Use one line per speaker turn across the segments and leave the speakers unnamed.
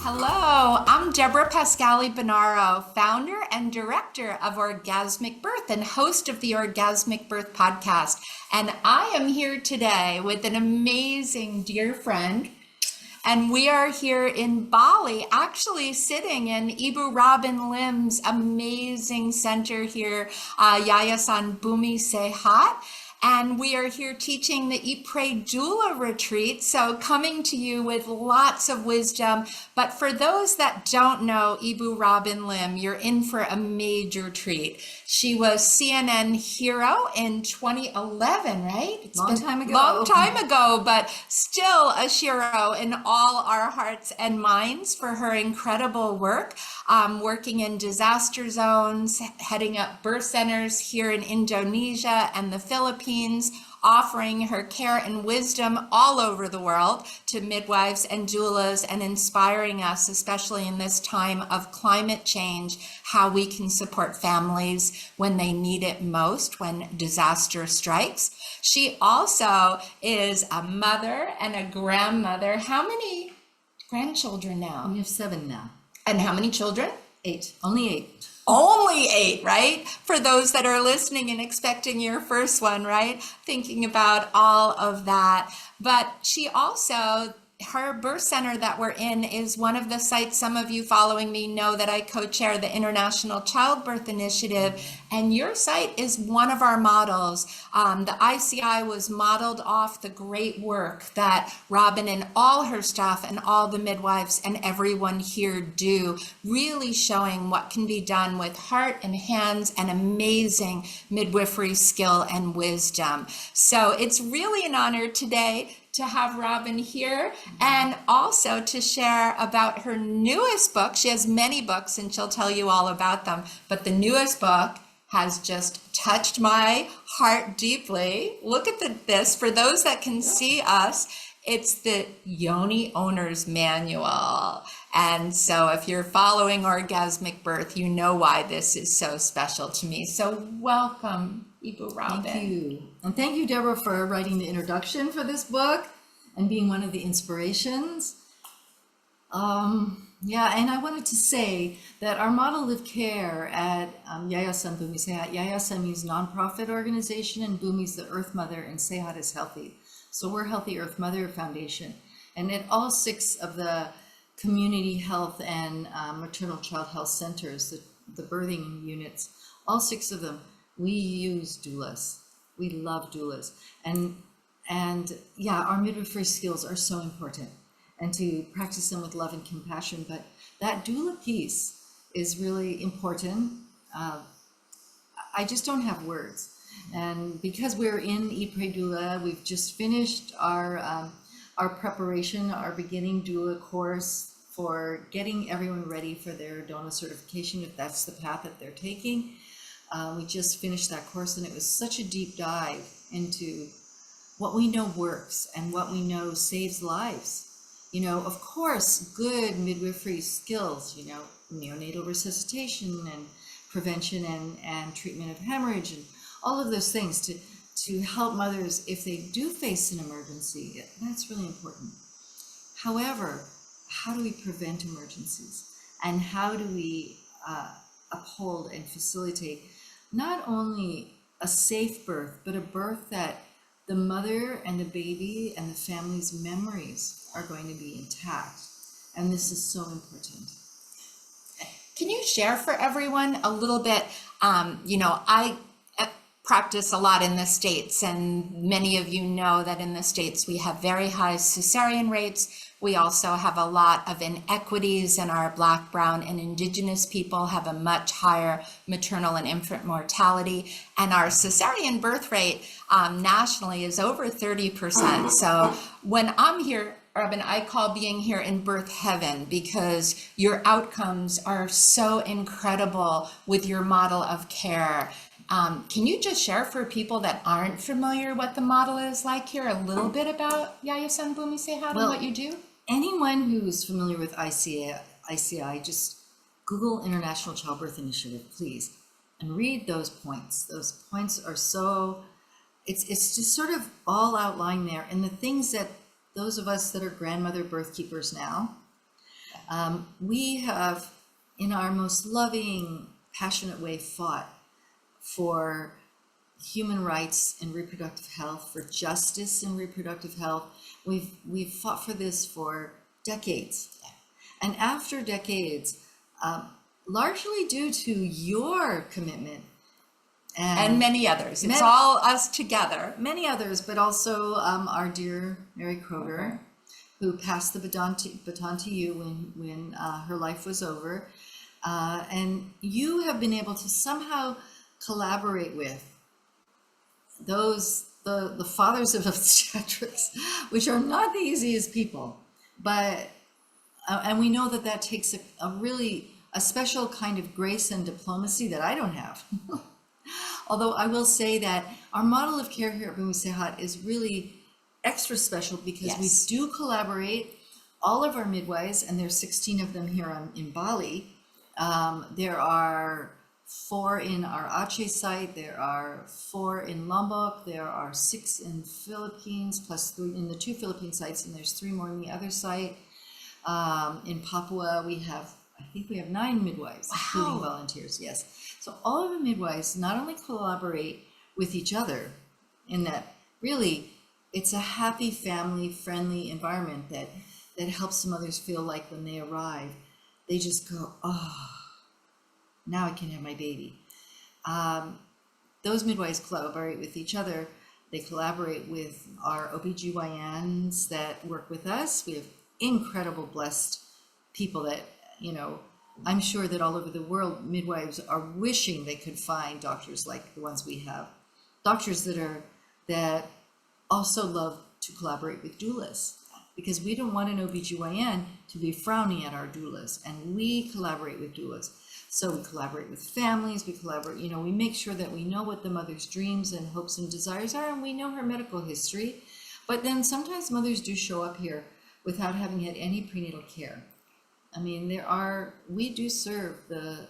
Hello, I'm Debra Pascali-Bonaro, founder and director of Orgasmic Birth and host of the Orgasmic Birth podcast. And I am here today with an amazing dear friend. And we are here in Bali, actually sitting in Ibu Robin Lim's amazing center here, Yayasan Bumi Sehat. And we are here teaching the Eat, Pray, Doula retreat. So coming to you with lots of wisdom. But for those that don't know Ibu Robin Lim, you're in for a major treat. She was CNN hero in 2011, right?
Long time ago.
Long time ago, but still a hero in all our hearts and minds for her incredible work, working in disaster zones, heading up birth centers here in Indonesia and the Philippines, offering her care and wisdom all over the world to midwives and doulas and inspiring us, especially in this time of climate change, how we can support families when they need it most, when disaster strikes. She also is a mother and a grandmother. How many grandchildren now?
We have 7 now.
And how many children?
8. Only 8.
Only 8, right? For those that are listening and expecting your first one, right? Thinking about all of that. But she also, her birth center that we're in is one of the sites, some of you following me know that I co-chair the International Childbirth Initiative, and your site is one of our models. The ICI was modeled off the great work that Robin and all her staff and all the midwives and everyone here do, really showing what can be done with heart and hands and amazing midwifery skill and wisdom. So it's really an honor today to have Robin here and also to share about her newest book. She has many books and she'll tell you all about them, but the newest book has just touched my heart deeply. Look at this. For those that can see us, it's the Yoni Owner's Manual. And so if you're following Orgasmic Birth, you know why this is so special to me. So welcome, Ibu Robin.
Thank you. And thank you, Deborah, for writing the introduction for this book and being one of the inspirations. Yeah, and I wanted to say that our model of care at Yayasan Bumi Sehat, Yayasan means nonprofit organization, and Bumi is the Earth Mother, and Sehat is healthy. So we're Healthy Earth Mother Foundation. And at all 6 of the community health and maternal child health centers, the birthing units, all 6 of them, we use doulas. We love doulas. And yeah, our midwifery skills are so important, and to practice them with love and compassion. But that doula piece is really important. I just don't have words. And because we're in Eat, Pray, Doula, we've just finished our preparation, our beginning doula course for getting everyone ready for their DONA certification, if that's the path that they're taking. We just finished that course, and it was such a deep dive into what we know works and what we know saves lives. You know, of course, good midwifery skills, you know, neonatal resuscitation and prevention and treatment of hemorrhage and all of those things to help mothers if they do face an emergency. That's really important. However, how do we prevent emergencies? And how do we uphold and facilitate not only a safe birth, but a birth that the mother and the baby and the family's memories are going to be intact? And this is so important.
Can you share for everyone a little bit, you know, I practice a lot in the States, and many of you know that in the States we have very high cesarean rates. We also have a lot of inequities, and our Black, Brown, and Indigenous people have a much higher maternal and infant mortality. And our cesarean birth rate nationally is over 30%. So when I'm here, Robin, I call being here in birth heaven, because your outcomes are so incredible with your model of care. Can you just share for people that aren't familiar what the model is like here, a little bit about Yayasan Bumi Sehat and what you do?
Anyone who's familiar with ICI, just Google International Childbirth Initiative, please, and read those points. Those points are so, it's just sort of all outlined there. And the things that those of us that are grandmother birth keepers now We have, in our most loving, passionate way, fought for human rights and reproductive health, for justice in reproductive health. We've fought for this for decades. And after decades, largely due to your commitment
And many others. It's all us together.
many others, but also our dear Mary Kroger, who passed the baton to you when her life was over. And you have been able to somehow collaborate with the fathers of obstetrics, which are not the easiest people, but and we know that takes a really special kind of grace and diplomacy that I don't have. Although I will say that our model of care here at Bumi Sehat is really extra special because we do collaborate. All of our midwives, and there's 16 of them here in Bali. There are 4 in our Aceh site, there are 4 in Lombok, there are 6 in Philippines, plus 3 in the 2 Philippine sites, and there's 3 more in the other site. In Papua, I think we have 9 midwives, including volunteers, yes. So all of the midwives not only collaborate with each other in that really it's a happy, family-friendly environment that helps the mothers feel like when they arrive, they just go, oh, now I can have my baby. Those midwives collaborate with each other. They collaborate with our OBGYNs that work with us. We have incredible, blessed people that, I'm sure that all over the world, midwives are wishing they could find doctors like the ones we have. Doctors that also love to collaborate with doulas, because we don't want an OBGYN to be frowning at our doulas, and we collaborate with doulas. So we collaborate with families, we collaborate, we make sure that we know what the mother's dreams and hopes and desires are, and we know her medical history. But then sometimes mothers do show up here without having had any prenatal care. I mean, we do serve the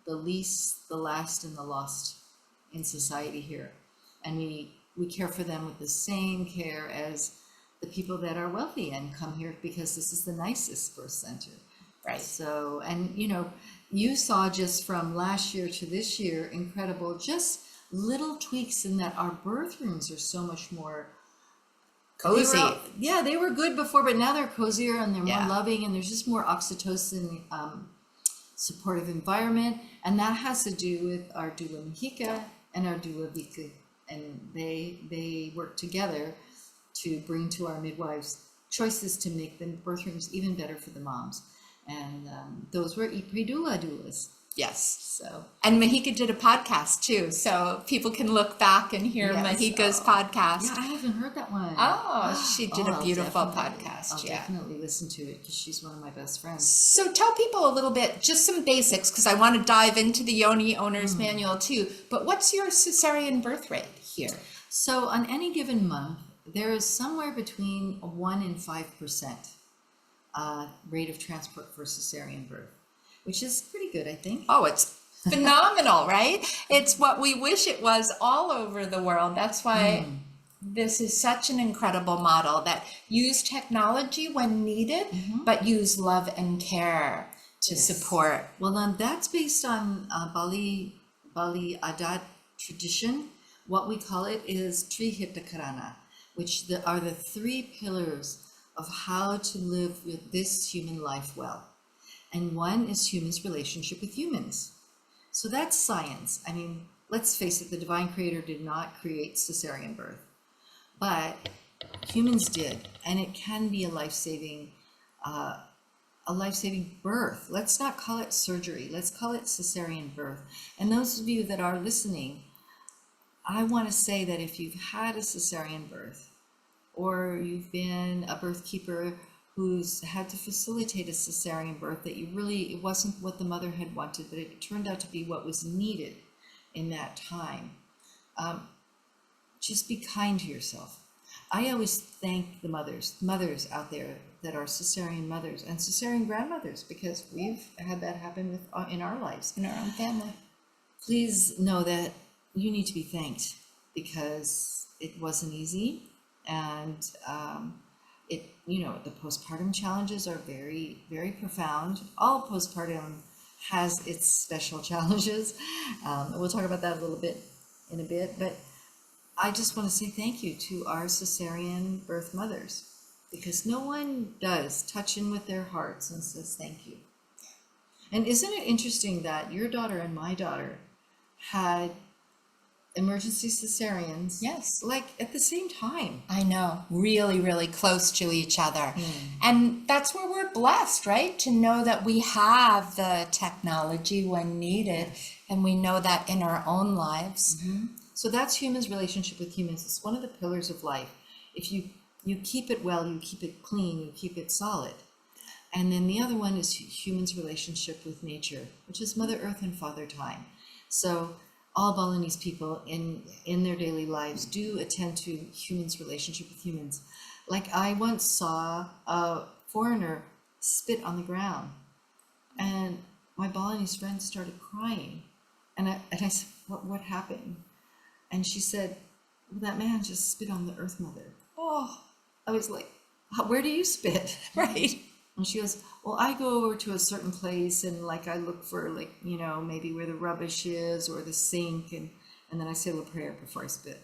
least, the last, and the lost in society here. And we care for them with the same care as the people that are wealthy and come here because this is the nicest birth center.
Right.
So, and you saw just from last year to this year, incredible, just little tweaks in that our birth rooms are so much more
cozy.
They were good before, but now they're cozier and they're
Yeah.
more loving, and there's just more oxytocin, supportive environment. And that has to do with our doula Mejika and our doula Vika. And they work together to bring to our midwives choices to make the birth rooms even better for the moms. And those were Ipri doula doulas.
Yes.
So,
And Mahika did a podcast too, so people can look back and hear Mahika's podcast.
yeah, I haven't heard that one.
Oh, she did a
I'll
beautiful
definitely-
podcast.
I'll definitely listen to it because she's one of my best friends.
So tell people a little bit, just some basics, because I want to dive into the Yoni Owner's Manual too. But what's your cesarean birth rate here?
So on any given month, there is somewhere between 1 and 5% rate of transport for cesarean birth, which is pretty good, I think.
Oh, it's phenomenal, right? It's what we wish it was all over the world. That's why this is such an incredible model that use technology when needed, but use love and care to support.
Well, that's based on Bali Adat tradition. What we call it is Trihita Karana, which are the 3 pillars of how to live with this human life well. And one is humans' relationship with humans. So that's science. I mean, let's face it, the divine creator did not create cesarean birth, but humans did, and it can be a life-saving birth. Let's not call it surgery. Let's call it cesarean birth. And those of you that are listening, I want to say that if you've had a cesarean birth, or you've been a birth keeper who's had to facilitate a cesarean birth, that it wasn't what the mother had wanted, but it turned out to be what was needed in that time. Just be kind to yourself. I always thank the mothers out there that are cesarean mothers and cesarean grandmothers, because we've had that happen in our lives.
In our own family.
Please know that you need to be thanked, because it wasn't easy. And the postpartum challenges are very, very profound. All postpartum has its special challenges. And we'll talk about that a little bit in a bit, but I just want to say thank you to our cesarean birth mothers, because no one does touch in with their hearts and says thank you. And isn't it interesting that your daughter and my daughter had emergency cesareans,
Yes.
like at the same time?
I know, really, really close to each other. And that's where we're blessed, right? To know that we have the technology when needed, and we know that in our own lives.
So that's humans' relationship with humans. It's one of the pillars of life. If you keep it well, you keep it clean, you keep it solid. And then the other one is humans' relationship with nature, which is Mother Earth and Father Time. So all Balinese people in their daily lives do attend to humans' relationship with humans. Like I once saw a foreigner spit on the ground, and my Balinese friend started crying. And I said, what happened? And she said, well, that man just spit on the Earth Mother. Oh, I was like, where do you spit?
Right.
And she goes, well, I go over to a certain place and like I look for like, maybe where the rubbish is or the sink, and then I say a little prayer before I spit.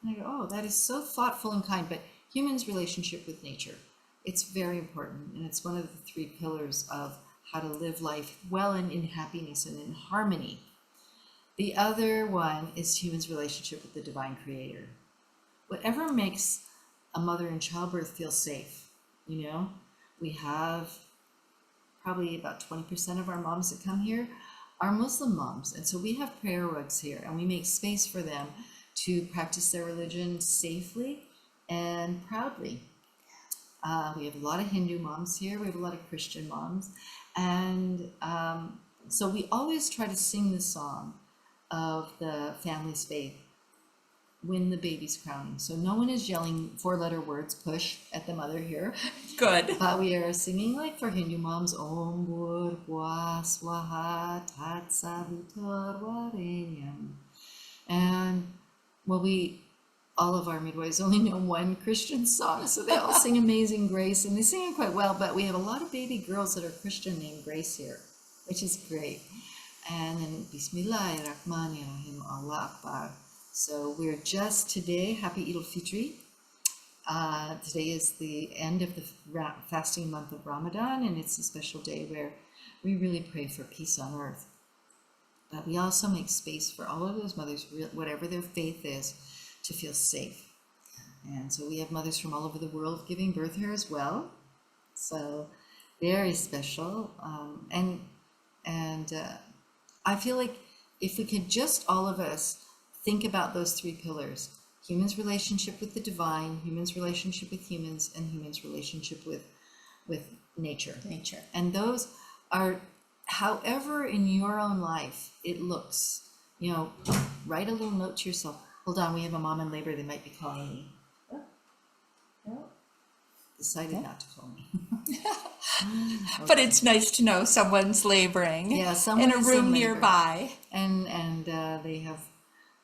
And I go, oh, that is so thoughtful and kind. But humans' relationship with nature, it's very important. And it's one of the three pillars of how to live life well and in happiness and in harmony. The other one is humans' relationship with the divine creator. Whatever makes a mother in childbirth feel safe, we have probably about 20% of our moms that come here are Muslim moms. And so we have prayer rugs here, and we make space for them to practice their religion safely and proudly. We have a lot of Hindu moms here. We have a lot of Christian moms. And so we always try to sing the song of the family's faith when the baby's crowning. So no one is yelling 4-letter words, push, at the mother here.
Good.
But we are singing, like for Hindu moms, Om Bhurvah Swaha Tat Saviturvarenyam. And all of our midwives only know one Christian song, so they all sing Amazing Grace, and they sing it quite well, but we have a lot of baby girls that are Christian named Grace here, which is great. And then Bismillahirrahmanirrahim, Allah Akbar. So we're just today, happy Eid al-Fitr. Today is the end of the fasting month of Ramadan, and it's a special day where we really pray for peace on earth. But we also make space for all of those mothers, whatever their faith is, to feel safe. And so we have mothers from all over the world giving birth here as well. So very special. And I feel like if we could just all of us think about those three pillars: humans' relationship with the divine, humans' relationship with humans, and humans' relationship with nature. And those are, however in your own life it looks, write a little note to yourself. Hold on, we have a mom in labor, they might be calling me. Decided not to call me. Okay.
But it's nice to know someone's laboring
Yeah, someone
in a
is
room
in labor.
nearby.
And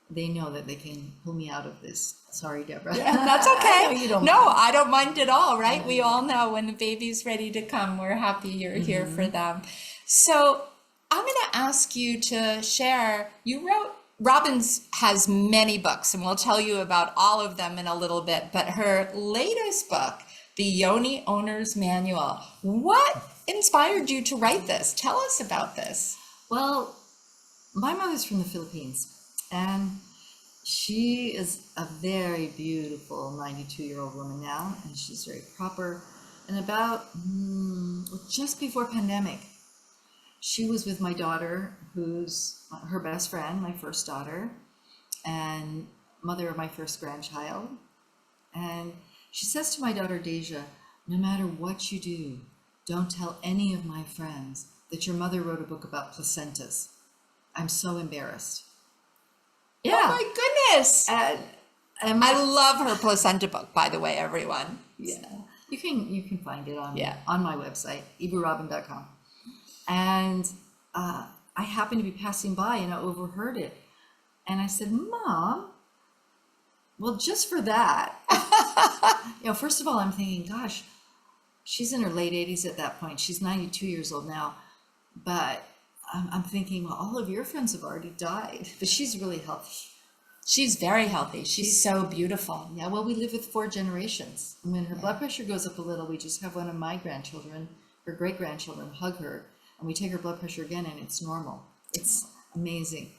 they know that they can pull me out of this. Sorry, Debra.
Yeah, that's okay.
I know you don't
No,
mind.
I don't mind at all, right? We all know when the baby's ready to come, we're happy you're here for them. So I'm going to ask you to share. You wrote, Robin's has many books, and we'll tell you about all of them in a little bit, but her latest book, The Yoni Owner's Manual. What inspired you to write this? Tell us about this.
Well, my mother's from the Philippines, and she is a very beautiful 92-year-old woman now, and she's very proper. And about just before pandemic, she was with my daughter, who's her best friend, my first daughter, and mother of my first grandchild. And she says to my daughter, Deja, no matter what you do, don't tell any of my friends that your mother wrote a book about placentas. I'm so embarrassed. Yeah.
Oh my goodness.
And
I love her placenta book, by the way, everyone.
yeah, you can find it on my website, iburobin.com. And I happened to be passing by and I overheard it. And I said, Mom, Well, just for that, first of all, I'm thinking, gosh, she's in her late 80s at that point. She's 92 years old now. But I'm thinking, well, all of your friends have already died, but she's really healthy.
She's very healthy. She's so beautiful.
Yeah, well, we live with 4 generations. And when her blood pressure goes up a little, we just have one of my grandchildren, her great-grandchildren, hug her, and we take her blood pressure again, and it's normal. It's amazing.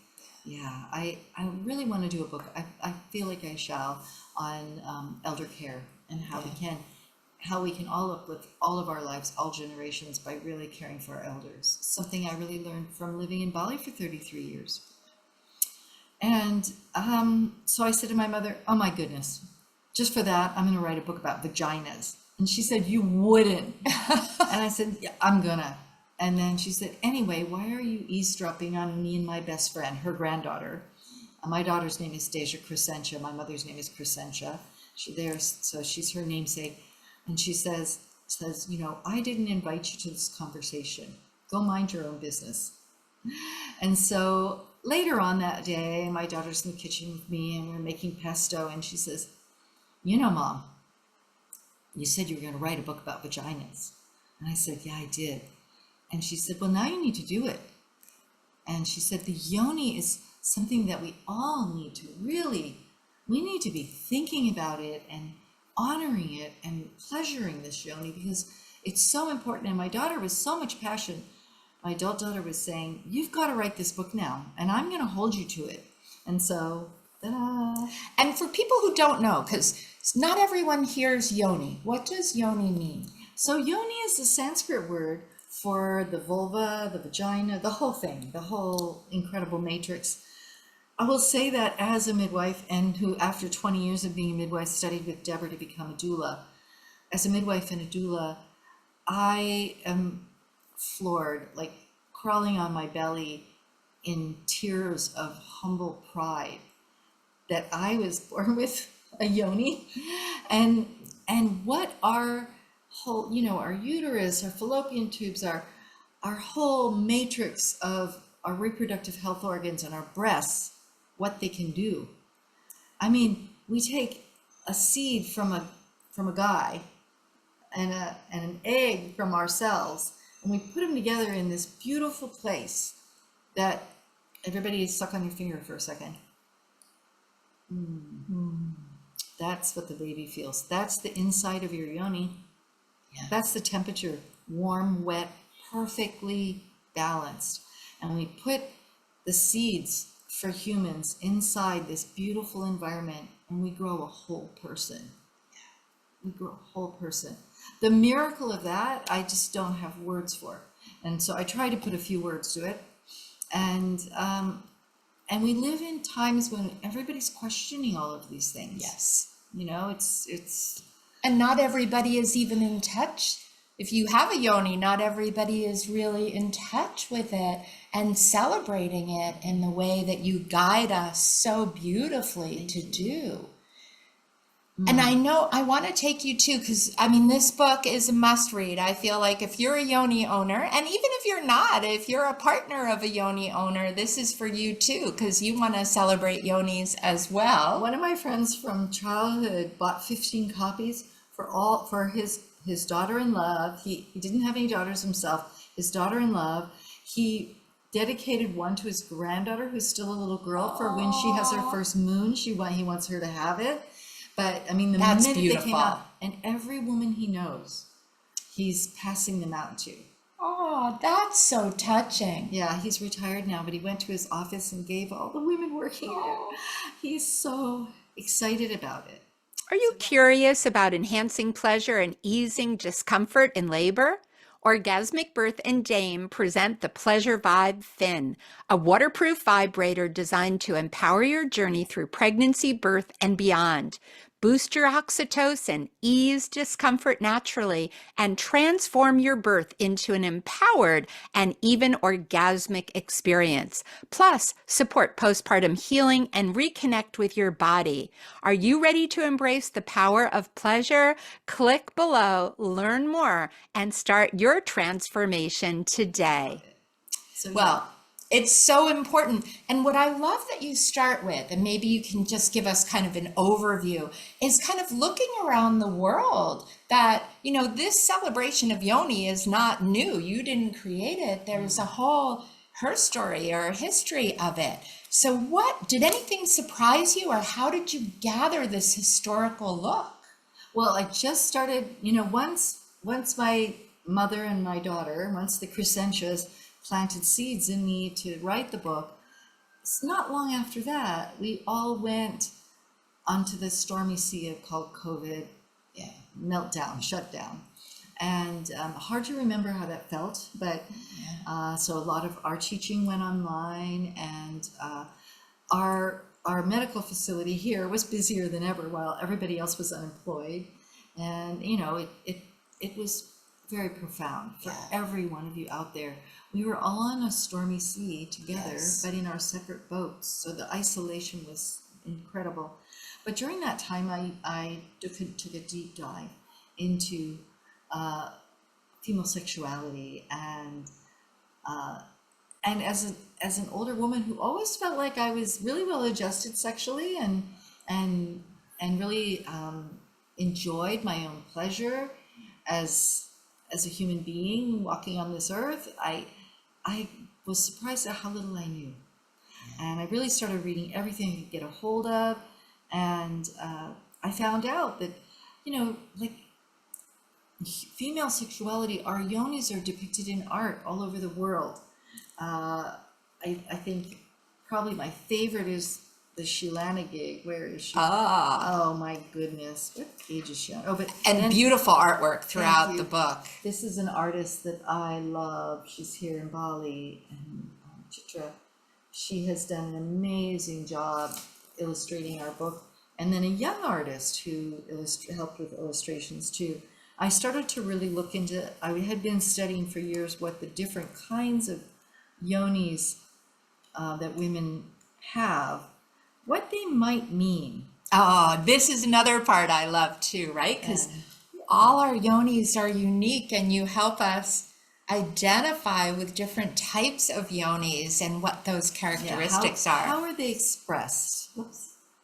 Yeah, I really want to do a book. I feel like I shall, on elder care and how we can all uplift all of our lives, all generations, by really caring for our elders. Something I really learned from living in Bali for 33 years. And so I said to my mother, oh my goodness, just for that, I'm going to write a book about vaginas. And she said, you wouldn't. And I said, yeah, I'm gonna. And then she said, anyway, why are you eavesdropping on me and my best friend, her granddaughter? My daughter's name is Deja Crescentia. My mother's name is Crescentia. So she's her namesake. And she says, I didn't invite you to this conversation. Go mind your own business. And so later on that day, my daughter's in the kitchen with me and we're making pesto. And she says, Mom, you said you were going to write a book about vaginas. And I said, yeah, I did. And she said, well, now you need to do it. And she said, the yoni is something that we all need to we need to be thinking about it and honoring it and pleasuring this yoni, because it's so important. And my daughter with so much passion, my adult daughter was saying, you've got to write this book now, and I'm going to hold you to it. And so, ta-da.
And for people who don't know, because not everyone hears yoni, what does yoni mean?
So yoni is the Sanskrit word for the vulva, the vagina, the whole thing, the whole incredible matrix. I will say that as a midwife, and who after 20 years of being a midwife studied with Debra to become a doula, as a midwife and a doula, I am floored, like crawling on my belly in tears of humble pride that I was born with a yoni, and what our whole, our uterus, our fallopian tubes, our whole matrix of our reproductive health organs and our breasts, what they can do. I mean, we take a seed from a guy and an egg from ourselves, and we put them together in this beautiful place that everybody suck on your finger for a second. That's what the baby feels. That's the inside of your yoni. Yeah. That's the temperature, warm, wet, perfectly balanced. And we put the seeds for humans inside this beautiful environment, and we grow a whole person. We grow a whole person. The miracle of that, I just don't have words for. And so I try to put a few words to it. And we live in times when everybody's questioning all of these things.
Yes.
It's
And not everybody is even in touch. If you have a yoni, not everybody is really in touch with it and celebrating it in the way that you guide us so beautifully to do. And I know I want to take you too, because this book is a must read. I feel like if you're a yoni owner, and even if you're not, if you're a partner of a yoni owner, this is for you too, because you want to celebrate yonis as well.
One of my friends from childhood bought 15 copies for his daughter-in-law. He didn't have any daughters himself. His daughter-in-law, he dedicated one to his granddaughter, who's still a little girl, for when she has her first moon. He wants her to have it. But the
That's
minute
beautiful.
they came out, and every woman he knows, he's passing them out to.
Oh, that's so touching.
Yeah, he's retired now, but he went to his office and gave all the women working there. He's so excited about it.
Are you curious about enhancing pleasure and easing discomfort in labor? Orgasmic Birth and Dame present the Pleasure Vibe Fin, a waterproof vibrator designed to empower your journey through pregnancy, birth, and beyond. Boost your oxytocin, ease discomfort naturally, and transform your birth into an empowered and even orgasmic experience. Plus, support postpartum healing and reconnect with your body. Are you ready to embrace the power of pleasure? Click below, learn more, and start your transformation today.
So,
Well, It's so important. And what I love that you start with, and maybe you can just give us kind of an overview, is kind of looking around the world that, this celebration of Yoni is not new. You didn't create it. There's a whole her story or history of it. So did anything surprise you, or how did you gather this historical look?
Well, I just started, once my mother and my daughter, once the Crescentias planted seeds in me to write the book, it's not long after that, we all went onto the stormy sea called COVID, meltdown, shutdown. And hard to remember how that felt, but so a lot of our teaching went online, and our medical facility here was busier than ever while everybody else was unemployed. And, it was very profound for every one of you out there. We were all on a stormy sea together, but in our separate boats. So the isolation was incredible. But during that time, I took a deep dive into female sexuality, and as an older woman who always felt like I was really well adjusted sexually, and really enjoyed my own pleasure as a human being walking on this earth, I was surprised at how little I knew. And I really started reading everything I could get a hold of, and I found out that, like female sexuality, our yonis are depicted in art all over the world. I think probably my favorite is the Shilana gig. Where is she? Oh my goodness, what page is she on? Oh,
and beautiful artwork throughout the book.
This is an artist that I love. She's here in Bali, and Chitra. She has done an amazing job illustrating our book. And then a young artist who helped with illustrations too. I started to really look into, I had been studying for years what the different kinds of yonis that women have, what they might mean.
Oh, this is another part I love too, right? Because all our yonis are unique, and you help us identify with different types of yonis and what those characteristics are.
How are they expressed?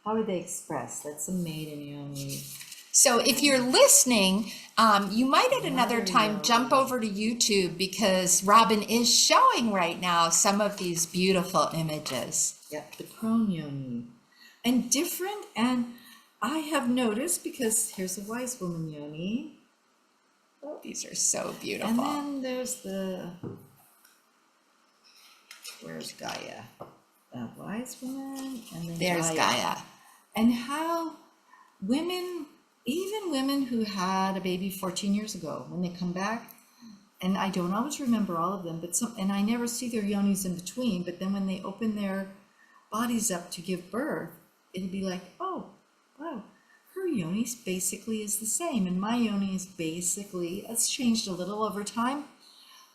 How are they expressed? That's a maiden yoni.
So if you're listening, you might at another time jump over to YouTube, because Robin is showing right now some of these beautiful images.
Yep, the prone yoni. And different, and I have noticed, because here's a wise woman yoni.
Oh, these are so beautiful.
And then there's where's Gaia? A wise woman, and then
there's Gaia.
And how women, even women who had a baby 14 years ago, when they come back, and I don't always remember all of them, and I never see their yonis in between, but then when they open their bodies up to give birth, it'll be like, oh, wow, her yoni basically is the same, and my yoni is basically, it's changed a little over time,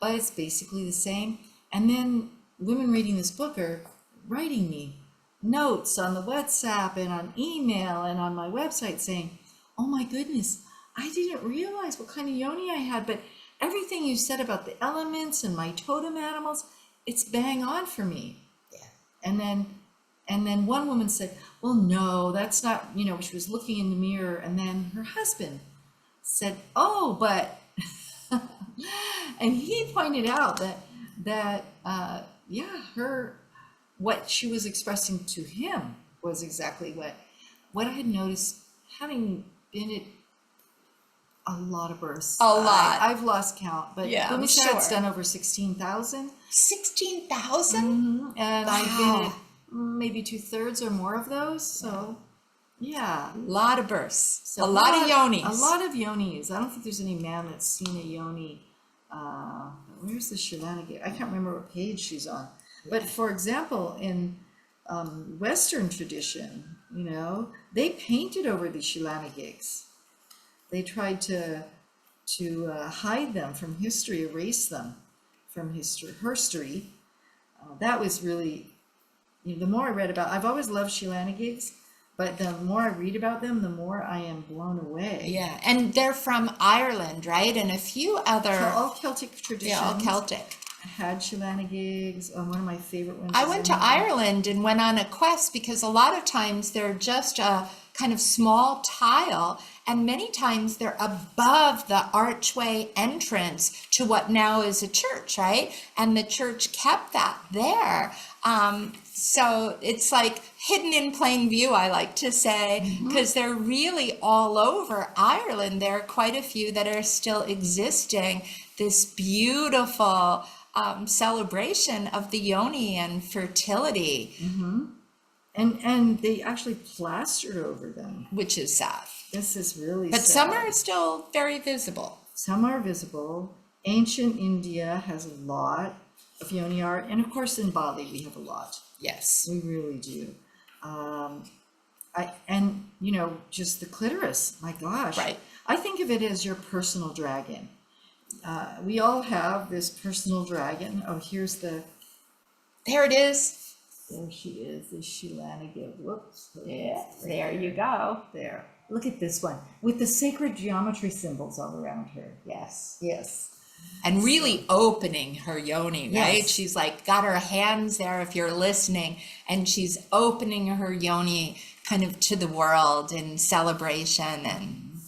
but it's basically the same. And then women reading this book are writing me notes on the WhatsApp and on email and on my website saying, oh my goodness, I didn't realize what kind of yoni I had, but everything you said about the elements and my totem animals, it's bang on for me.
Yeah.
And then one woman said, well, no, that's not, she was looking in the mirror, and then her husband said, oh, but, and he pointed out that what she was expressing to him was exactly what I had noticed, having been at a lot of births.
A lot.
I've lost count, but Bumi Sehat's done over 16,000.
16,000?
Mm-hmm. And
wow.
I've been at maybe 2/3 or more of those. So, yeah.
A lot of births.
So
a lot of yonis.
A lot of yonis. I don't think there's any man that's seen a yoni. Where's the Shalana? I can't remember what page she's on. But for example, in Western tradition, they painted over the Shilana gigs. They tried to hide them from history, erase them from history. That was really, the more I read about, I've always loved Shilana gigs, but the more I read about them, the more I am blown away.
Yeah, and they're from Ireland, right? And a few other...
So all Celtic traditions.
Yeah, all Celtic.
had shenanigans. One of my favorite ones.
I
is
went to Ireland and went on a quest because a lot of times they're just a kind of small tile, and many times they're above the archway entrance to what now is a church, right? And the church kept that there. So it's like hidden in plain view, I like to say, because they're really all over Ireland. There are quite a few that are still existing. This beautiful celebration of the Yoni and fertility,
and they actually plastered over them.
which is sad.
This is really
But
sad.
some are still very visible.
Some are visible. Ancient India has a lot of yoni art, and of course in Bali we have a lot.
Yes.
We really do. Just the clitoris. My gosh.
Right.
I think of it as your personal dragon. We all have this personal dragon. Oh, here's the.
There it is.
There she is. The shenanigan. Whoops.
Yeah, there you go.
There. Look at this one with the sacred geometry symbols all around her.
Yes.
Yes.
And really opening her yoni, right?
Yes.
She's like got her hands there if you're listening, and she's opening her yoni kind of to the world in celebration. And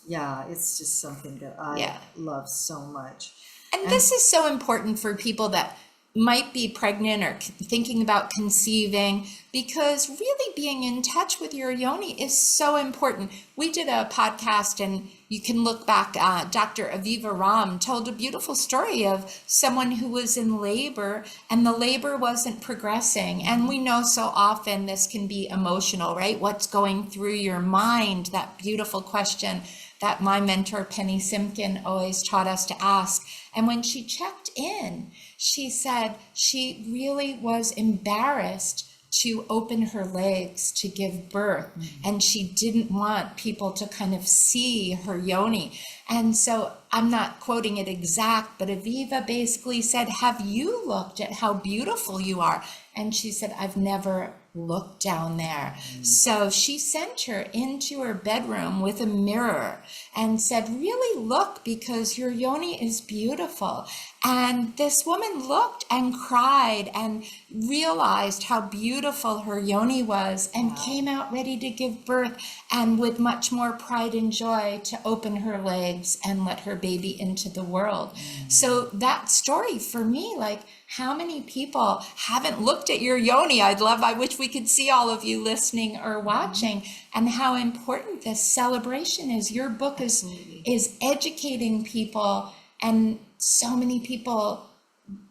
Yeah, it's just something that I love so much.
And this is so important for people that might be pregnant or thinking about conceiving, because really being in touch with your yoni is so important. We did a podcast, and you can look back. Dr. Aviva Ram told a beautiful story of someone who was in labor and the labor wasn't progressing. And we know so often this can be emotional, right? What's going through your mind? That beautiful question that my mentor, Penny Simkin, always taught us to ask. And when she checked in, she said she really was embarrassed to open her legs to give birth. And she didn't want people to kind of see her yoni. And so I'm not quoting it exact, but Aviva basically said, have you looked at how beautiful you are? And she said, I've never looked down there. So she sent her into her bedroom with a mirror and said, really look, because your yoni is beautiful. And this woman looked and cried and realized how beautiful her yoni was, and came out ready to give birth, and with much more pride and joy to open her legs and let her baby into the world. So that story for me, like, how many people haven't looked at your yoni? I wish we could see all of you listening or watching, and how important this celebration is. Your book is educating people, and so many people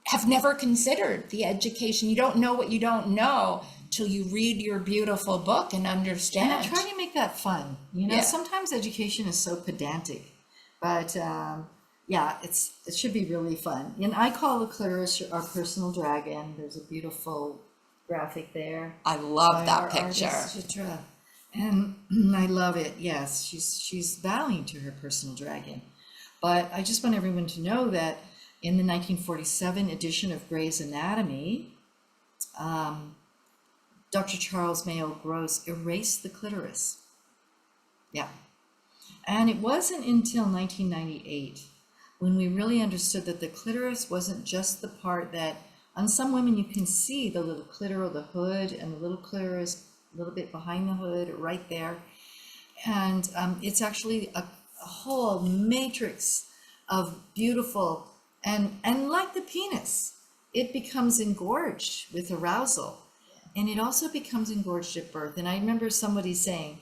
have never considered the education. You don't know what you don't know till you read your beautiful book and understand.
And I try to make that fun. Sometimes education is so pedantic, but it should be really fun. And I call the clitoris our personal dragon. There's a beautiful graphic there.
I love
by
that
our
picture.
artist, Chitra. And I love it. Yes, she's bowing to her personal dragon. But I just want everyone to know that in the 1947 edition of Gray's Anatomy, Dr. Charles Mayo Gross erased the clitoris. Yeah. And it wasn't until 1998 when we really understood that the clitoris wasn't just the part that, on some women you can see the little clitoral, the hood, and the little clitoris a little bit behind the hood, right there. And it's actually a whole matrix of beautiful, and like the penis, it becomes engorged with arousal. And it also becomes engorged at birth. And I remember somebody saying,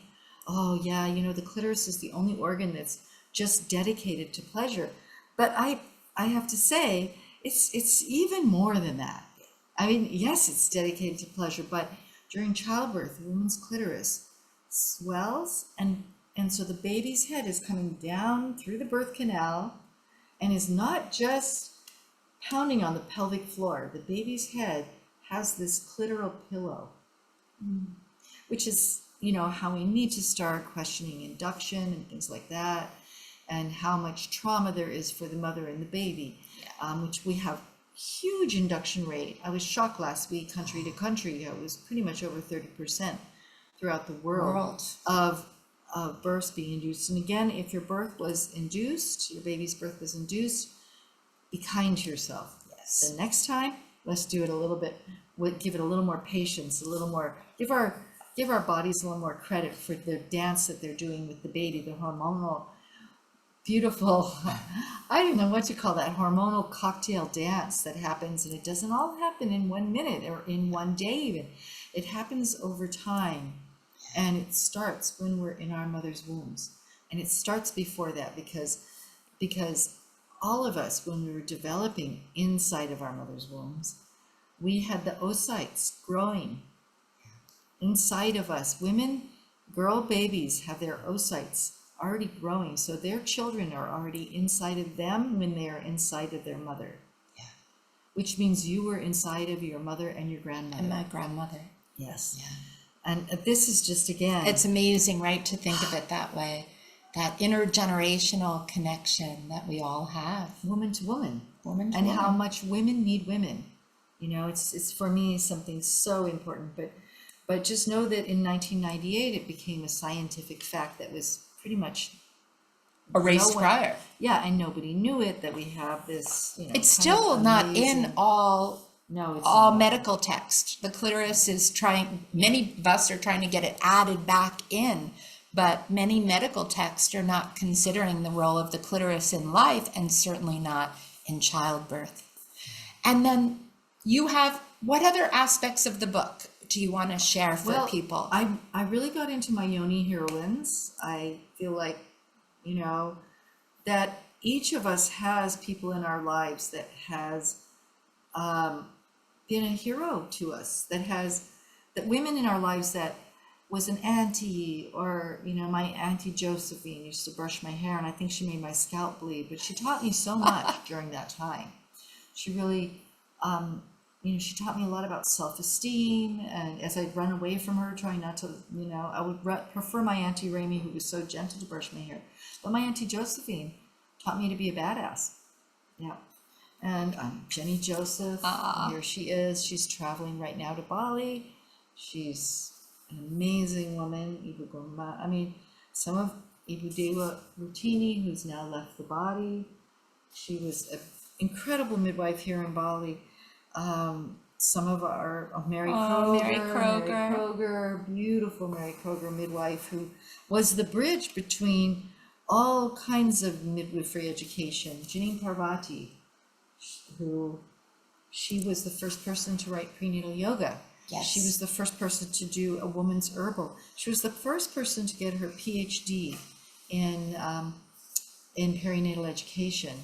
oh yeah, the clitoris is the only organ that's just dedicated to pleasure. But I have to say, it's even more than that. I mean, yes, it's dedicated to pleasure, but during childbirth, the woman's clitoris swells, and so the baby's head is coming down through the birth canal and is not just pounding on the pelvic floor. The baby's head has this clitoral pillow, which is, how we need to start questioning induction and things like that, and how much trauma there is for the mother and the baby, which we have huge induction rate. I was shocked last week, country to country. It was pretty much over 30% throughout the world of births being induced. And again, if your birth was induced, your baby's birth was induced, be kind to yourself. The next time, let's do it a little bit, give it a little more patience, a little more, give our bodies a little more credit for the dance that they're doing with the baby, the hormonal, beautiful, I don't know what you call that, hormonal cocktail dance that happens, and it doesn't all happen in 1 minute or in 1 day even. It happens over time, and it starts when we're in our mother's wombs. And it starts before that because all of us, when we were developing inside of our mother's wombs, we had the oocytes growing inside of us. Women, girl babies have their oocytes already growing, so their children are already inside of them when they are inside of their mother.
Yeah.
Which means you were inside of your mother and your grandmother.
And my grandmother.
Yes.
Yeah.
And this is just, again,
It's amazing, right, to think of it that way. That intergenerational connection that we all have.
woman to woman.
Woman to
And
woman.
how much women need women. You know, it's for me something so important. But just know that in 1998 it became a scientific fact that was pretty much
Erased
no one-
prior.
Yeah, and nobody knew it, that we have this, you know,
It's
kind of
still not
amazing-
in all
No, it's
all
not.
medical text. The clitoris is trying, many of us are trying to get it added back in, but many medical texts are not considering the role of the clitoris in life, and certainly not in childbirth. And then you have, what other aspects of the book do you want to share for people?
I really got into my Yoni heroines. I feel like, you know, that each of us has people in our lives that has been a hero to us, that women in our lives that was an auntie, or, you know, my Auntie Josephine used to brush my hair, and I think she made my scalp bleed, but she taught me so much during that time. She really, you know, she taught me a lot about self-esteem, and as I'd run away from her, trying not to, you know, I would prefer my Auntie Ramy, who was so gentle to brush my hair, but my Auntie Josephine taught me to be a badass. Yeah. And Jenny Joseph, here she is. She's traveling right now to Bali. She's an amazing woman. I mean, some of Ibu Dewa Rutini, who's now left the body. She was an incredible midwife here in Bali. Some of our Mary Kroger, beautiful Mary Kroger midwife, who was the bridge between all kinds of midwifery education. Janine Parvati, who she was the first person to write prenatal yoga.
Yes.
She was the first person to do a woman's herbal. She was the first person to get her PhD in perinatal education.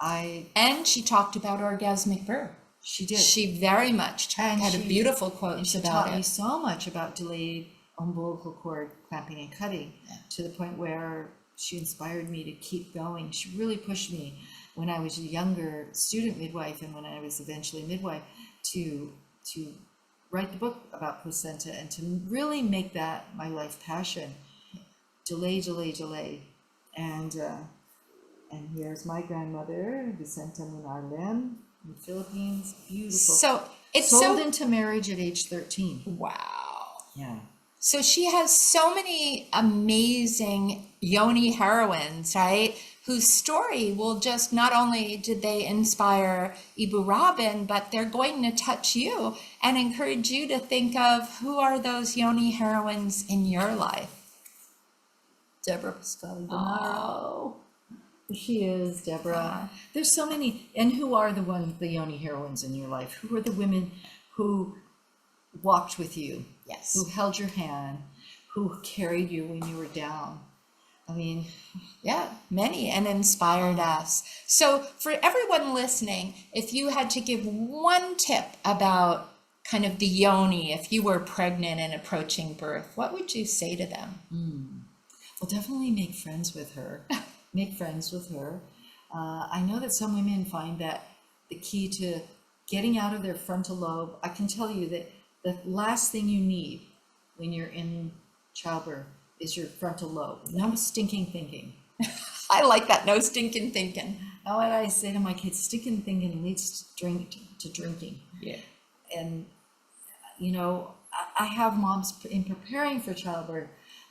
And she talked about orgasmic birth.
She did.
She very much
And
had a
she-
beautiful quote
She
about
taught me
it.
so much about delayed umbilical cord clamping and cutting, to the point where she inspired me to keep going. She really pushed me when I was a younger student midwife, and when I was eventually midwife, to write the book about placenta and to really make that my life passion. Delay. And here's my grandmother, Vicenta Munar Lim, in the Philippines. Beautiful.
So it's
Sold
so
into marriage at age 13.
wow.
Yeah.
So she has so many amazing Yoni heroines, right? Whose story will just, not only did they inspire Ibu Robin, but they're going to touch you and encourage you to think of, who are those Yoni heroines in your life?
Debra Pascali Bonaro.
Oh,
She is Debra. There's so many. And who are the Yoni heroines in your life? Who are the women who walked with you?
yes.
Who held your hand? Who carried you when you were down? I mean,
Yeah, many, and inspired us. So for everyone listening, if you had to give one tip about kind of the Yoni, if you were pregnant and approaching birth, what would you say to them?
well, definitely make friends with her. Make friends with her. I know that some women find that the key to getting out of their frontal lobe, I can tell you that the last thing you need when you're in childbirth is your frontal lobe. No stinking thinking.
I like that, no stinking thinking.
Now, what I say to my kids, stinking thinking leads to drinking.
Yeah.
And, you know, I have moms in preparing for childbirth,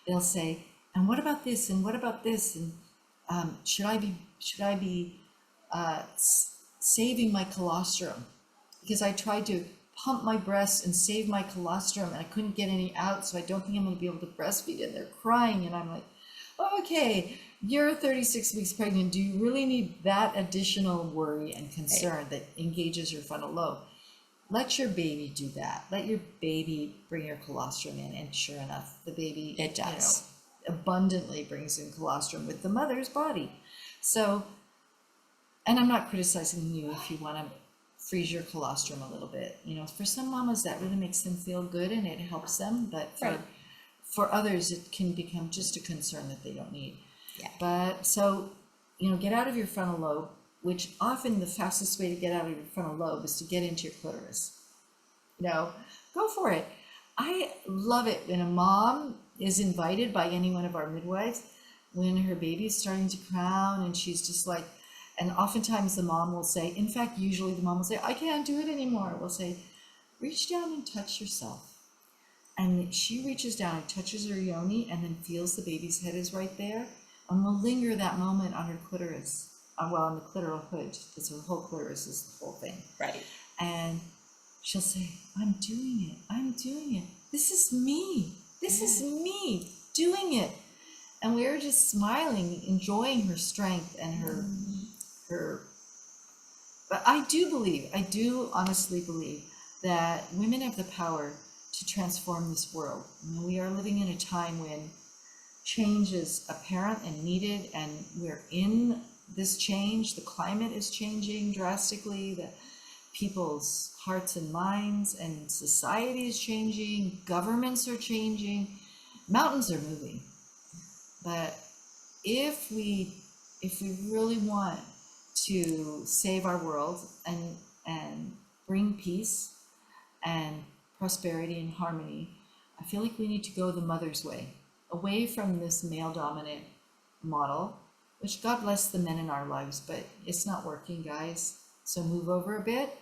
they'll say, and what about this? And what about this? And should I be saving my colostrum, because I tried to pump my breasts and save my colostrum and I couldn't get any out, so I don't think I'm going to be able to breastfeed. And they're crying, and I'm like, okay, you're 36 weeks pregnant. Do you really need that additional worry and concern that engages your frontal lobe? Let your baby do that. Let your baby bring your colostrum in, and sure enough, the baby,
It does.
abundantly brings in colostrum with the mother's body. So, and I'm not criticizing you if you want to freeze your colostrum a little bit. For some mamas that really makes them feel good and it helps them, but for others it can become just a concern that they don't need.
Yeah.
But so, get out of your frontal lobe, which often the fastest way to get out of your frontal lobe is to get into your clitoris. Go for it. I love it when a mom is invited by any one of our midwives when her baby's starting to crown and she's just like, and oftentimes the mom will say, in fact, usually the mom will say, I can't do it anymore. We'll say, reach down and touch yourself. And she reaches down and touches her yoni and then feels the baby's head is right there. And we'll linger that moment on her clitoris, on the clitoral hood, because her whole clitoris is the whole thing.
Right.
And she'll say, I'm doing it. I'm doing it. This is me. This is me doing it. And we were just smiling, enjoying her strength and her. But I do honestly believe that women have the power to transform this world. We are living in a time when change is apparent and needed, and we're in this change. The climate is changing drastically. The people's hearts and minds and society is changing. Governments are changing. Mountains are moving. But if we really want to save our world and bring peace and prosperity and harmony, I feel like we need to go the mother's way, away from this male dominant model, which God bless the men in our lives, but it's not working, guys. So move over a bit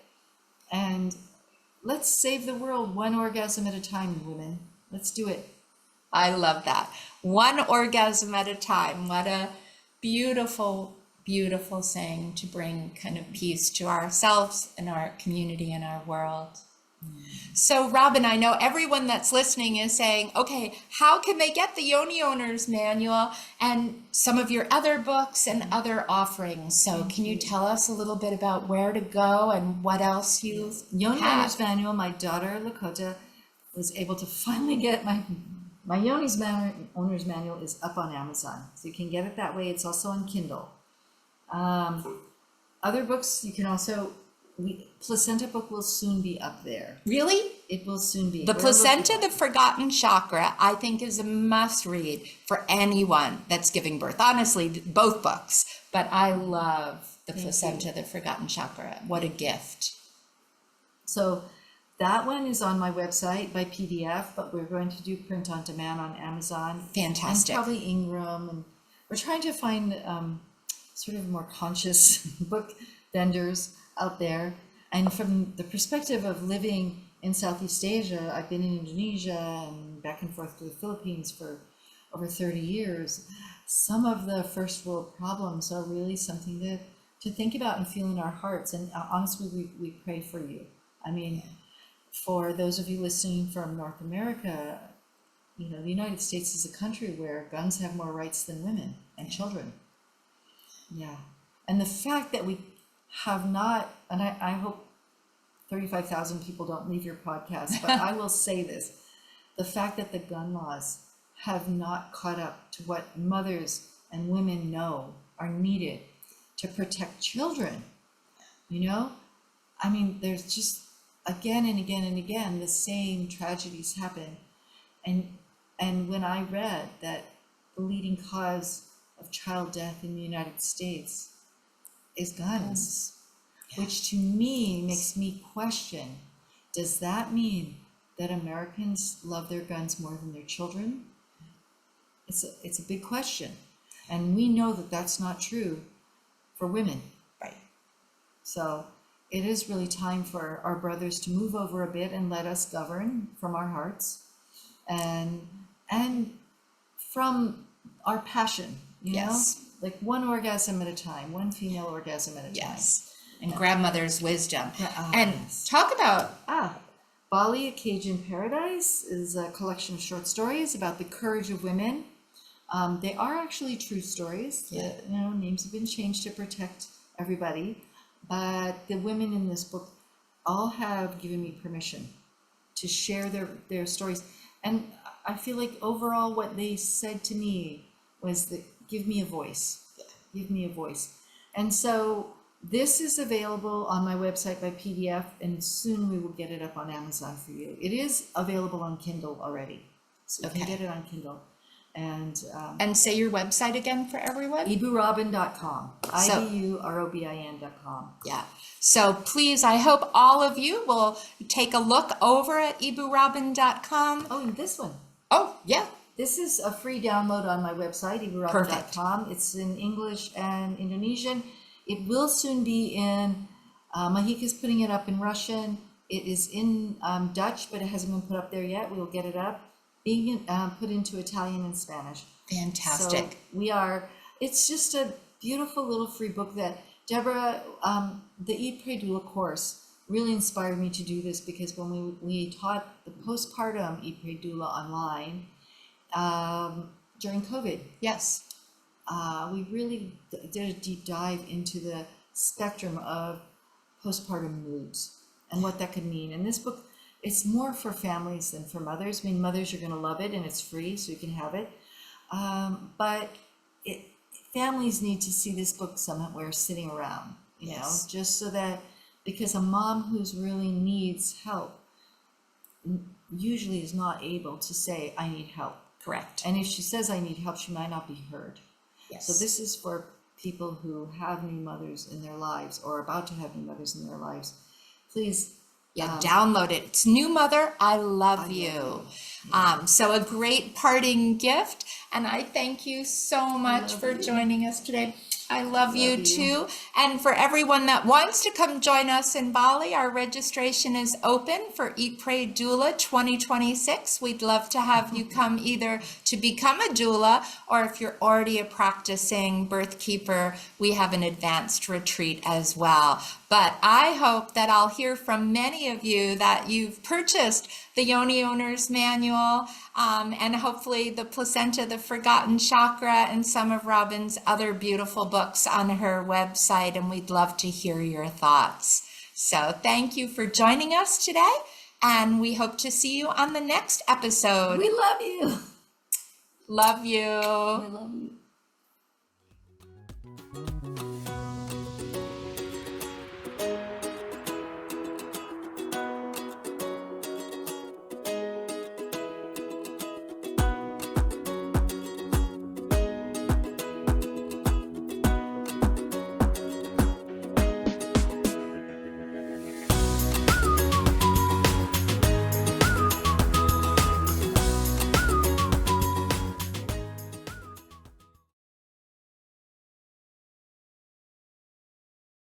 and let's save the world one orgasm at a time, women. Let's do it.
I love that. One orgasm at a time. What a beautiful, beautiful saying to bring kind of peace to ourselves and our community and our world. So Robin, I know everyone that's listening is saying, okay, how can they get the Yoni Owner's Manual and some of your other books and other offerings? So can you tell us a little bit about where to go and what else you
Yoni
have?
Owner's Manual, my daughter Lakota was able to finally get my Yoni's Owner's Manual is up on Amazon. So you can get it that way. It's also on Kindle. Other books, you can also, Placenta book will soon be up there.
Really?
It will soon be.
The Placenta, the Forgotten Chakra, I think is a must read for anyone that's giving birth. Honestly, both books, but I love the Placenta, the Forgotten Chakra. What a gift.
So that one is on my website by PDF, but we're going to do print on demand on Amazon.
Fantastic.
And probably Ingram. And we're trying to find sort of more conscious book vendors out there. And from the perspective of living in Southeast Asia, I've been in Indonesia and back and forth to the Philippines for over 30 years. Some of the first world problems are really something to think about and feel in our hearts. And honestly, we pray for you. I mean, for those of you listening from North America, the United States is a country where guns have more rights than women and children. Yeah. And the fact that we have not, and I hope 35,000 people don't leave your podcast, but I will say this, the fact that the gun laws have not caught up to what mothers and women know are needed to protect children, I mean, there's just again and again and again, the same tragedies happen. And when I read that the leading cause of child death in the United States is guns, which to me makes me question, does that mean that Americans love their guns more than their children? It's a big question. And we know that that's not true for women.
Right.
So it is really time for our brothers to move over a bit and let us govern from our hearts and from our passion,
Yes.
like one orgasm at a time, one female orgasm at a time.
Yes. and grandmother's wisdom.
Ah,
And
yes.
talk about,
Bali, A Cajun Paradise is a collection of short stories about the courage of women. They are actually true stories.
Yeah.
Names have been changed to protect everybody, but the women in this book all have given me permission to share their stories. And I feel like overall what they said to me was that give me a voice. Give me a voice. And so this is available on my website by PDF, and soon we will get it up on Amazon for you. It is available on Kindle already, so you can
Okay.
get it on Kindle.
and say your website again for everyone.
IbuRobin.com,
So-
IBUROBIN.com.
Yeah. So please, I hope all of you will take a look over at iburobin.com.
Oh, and this one.
Oh, yeah.
This is a free download on my website, iburobin.com. It's in English and Indonesian. It will soon be in, Mahika's putting it up in Russian. It is in Dutch, but it hasn't been put up there yet. We will get it up. Being put into Italian and Spanish.
Fantastic.
So it's just a beautiful little free book that Debra, the Eat, Pray, Doula course really inspired me to do this, because when we taught the postpartum Eat, Pray, Doula online during COVID,
Yes.
we really did a deep dive into the spectrum of postpartum moods and what that could mean. And this book, it's more for families than for mothers. I mean, mothers are going to love it, and it's free, so you can have it. But families need to see this book somewhere sitting around,
Yes.
just so that, because a mom who's really needs help usually is not able to say, I need help.
Correct.
And if she says, I need help, she might not be heard.
Yes.
So this is for people who have new mothers in their lives, or about to have new mothers in their lives. Please.
Download it. It's New Mother, I love you. So a great parting gift. And I thank you so much for joining us today. I love you too. And for everyone that wants to come join us in Bali, our registration is open for Eat, Pray, Doula 2026. We'd love to have you come either to become a doula, or if you're already a practicing birth keeper, we have an advanced retreat as well. But I hope that I'll hear from many of you that you've purchased the Yoni Owner's Manual, and hopefully the Placenta, the Forgotten Chakra, and some of Robin's other beautiful books on her website, and we'd love to hear your thoughts. So thank you for joining us today, and we hope to see you on the next episode.
We love you.
Love you.
I love you.